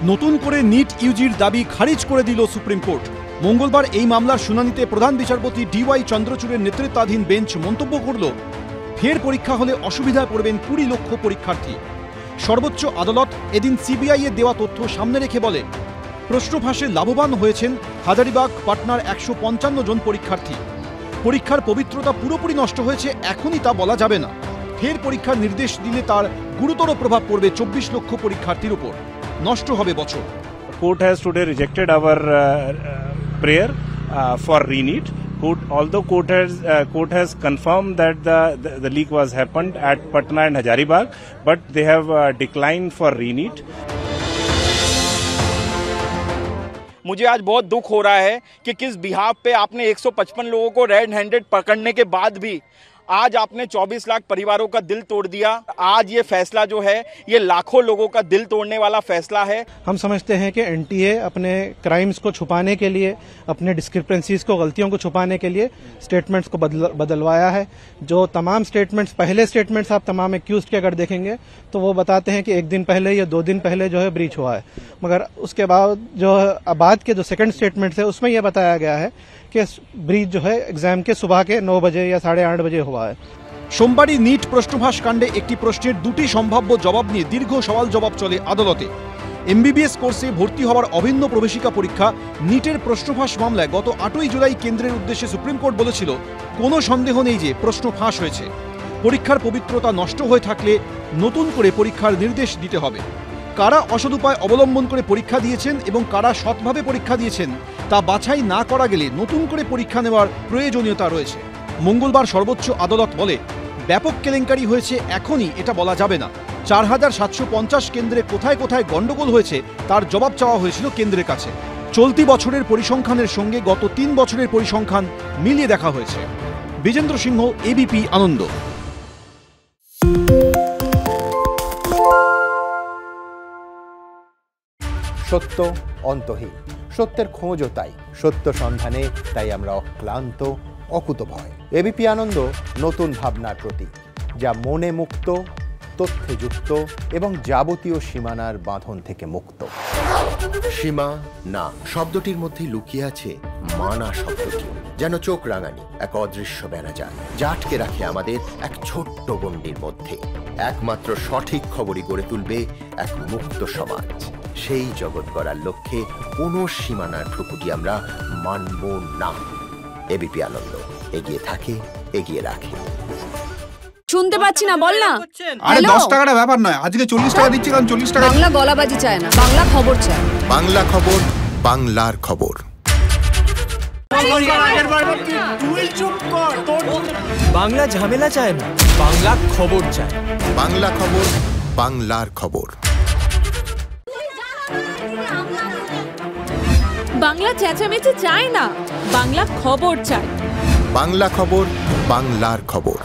নতুন করে নিট ইউজির দাবি খারিজ করে দিল সুপ্রিম কোর্ট। মঙ্গলবার এই মামলার শুনানিতে প্রধান বিচারপতি DY চন্দ্রচূড়ের নেতৃত্বাধীন বেঞ্চ মন্তব্য করল, ফের পরীক্ষা হলে অসুবিধায় পড়বেন 20 লক্ষ পরীক্ষার্থী। সর্বোচ্চ আদালত এদিন CBI এর দেওয়া তথ্য সামনে রেখে বলে, প্রশ্ন ফাঁসে লাভবান হয়েছেন হাজারিবাগ পাটনার 155 জন পরীক্ষার্থী। পরীক্ষার পবিত্রতা পুরোপুরি নষ্ট হয়েছে এখনই তা বলা যাবে না। ফের পরীক্ষার নির্দেশ দিলে তার গুরুতর প্রভাব পড়বে 24 লক্ষ পরীক্ষার্থীর উপর। নষ্ট হবে বছর। Court has today rejected our prayer for re-NEET. Although court has confirmed that the leak was happened at Patna and Hazaribagh, but they have declined for re-NEET. मुझे आज बहुत दुख हो रहा है कि किस बिहाफ पे आपने 155 लोगों को रेड हैंडेड पकड़ने के बाद भी आज आपने 24 लाख परिवारों का दिल तोड़ दिया। आज ये फैसला जो है ये लाखों लोगों का दिल तोड़ने वाला फैसला है। हम समझते हैं कि NTA अपने क्राइम्स को छुपाने के लिए, अपने डिस्क्रिपेंसीज को, गलतियों को छुपाने के लिए स्टेटमेंट्स को बदलवाया है। जो तमाम स्टेटमेंट्स, पहले स्टेटमेंट्स आप तमाम एक्यूज्ड के अगर देखेंगे तो वो बताते हैं कि 1 दिन पहले या 2 दिन पहले जो है ब्रीच हुआ है, मगर उसके बाद जो बाद के जो सेकंड स्टेटमेंट्स है उसमें यह बताया गया है कि ब्रीच जो है एग्जाम के सुबह के 9 बजे या 8:30 बजे हुआ है। সোমবারই নিট প্রশ্নফাঁস কাণ্ডে একটি প্রশ্নের 2টি সম্ভাব্য জবাব নিয়ে দীর্ঘ সওয়াল জবাব চলে আদালতে। MBBS কোর্সে ভর্তি হওয়ার অভিন্ন প্রবেশিকা পরীক্ষা নিটের প্রশ্নফাঁস মামলায় গত 8ই জুলাই কেন্দ্রের উদ্দেশ্যে সুপ্রিম কোর্ট বলেছিল, কোনো সন্দেহ নেই যে প্রশ্ন ফাঁস হয়েছে। পরীক্ষার পবিত্রতা নষ্ট হয়ে থাকলে নতুন করে পরীক্ষার নির্দেশ দিতে হবে। কারা অসদুপায় অবলম্বন করে পরীক্ষা দিয়েছেন এবং কারা সৎভাবে পরীক্ষা দিয়েছেন তা বাছাই না করা গেলে নতুন করে পরীক্ষা নেওয়ার প্রয়োজনীয়তা রয়েছে। মঙ্গলবার সর্বোচ্চ আদালত বলে, ব্যাপক কেলেঙ্কারি হয়েছে এখনই এটা বলা যাবে না। 4750 কেন্দ্রে কোথায় কোথায় গন্ডগোল হয়েছে তার জবাব চাওয়া হয়েছিল কেন্দ্রের কাছে। চলতি বছরের পরিসংখ্যানের সঙ্গে গত 3 বছরের পরিসংখ্যান মিলিয়ে দেখা হয়েছে। বিজেন্দ্র সিংহ, ABP আনন্দ। সত্য অন্তহীন, সত্যের খোঁজও তাই, সত্য সন্ধানে তাই আমরা অক্লান্ত, অকুতভয়। ABP আনন্দ নতুন ভাবনার প্রতীক, যা মনে মুক্ত, তথ্যে যুক্ত এবং যাবতীয় সীমানার বাঁধন থেকে মুক্ত। সীমা না শব্দটির মধ্যে লুকিয়ে আছে মানা শব্দটি, যেন চোখ রাঙানি এক অদৃশ্য বেড়াজাল, যা আটকে রাখে আমাদের এক ছোট্ট গণ্ডির মধ্যে। একমাত্র সঠিক খবরই গড়ে তুলবে এক মুক্ত সমাজ। সেই জগৎ গড়ার লক্ষ্যে কোনো সীমানার ঠুকুটি আমরা মানব না। ABP আনন্দ এগিয়ে থাকে, এগিয়ে রাখে। শুনতে পাচ্ছি না, বল না। আরে 10 টাকাটা ব্যাপার নয়, আজকে 40 টাকা দিচ্ছি, কারণ 40 টাকা। বাংলা গলাবাজি চায় না, বাংলা খবর চায়। বাংলা খবর, বাংলার খবর। বাংলা ঝামেলা চায় না, বাংলা খবর চায়। বাংলা খবর, বাংলার খবর। বাংলা চেঁচামেচি চায় না, বাংলা খবর চায়। বাংলা খবর, বাংলার খবর।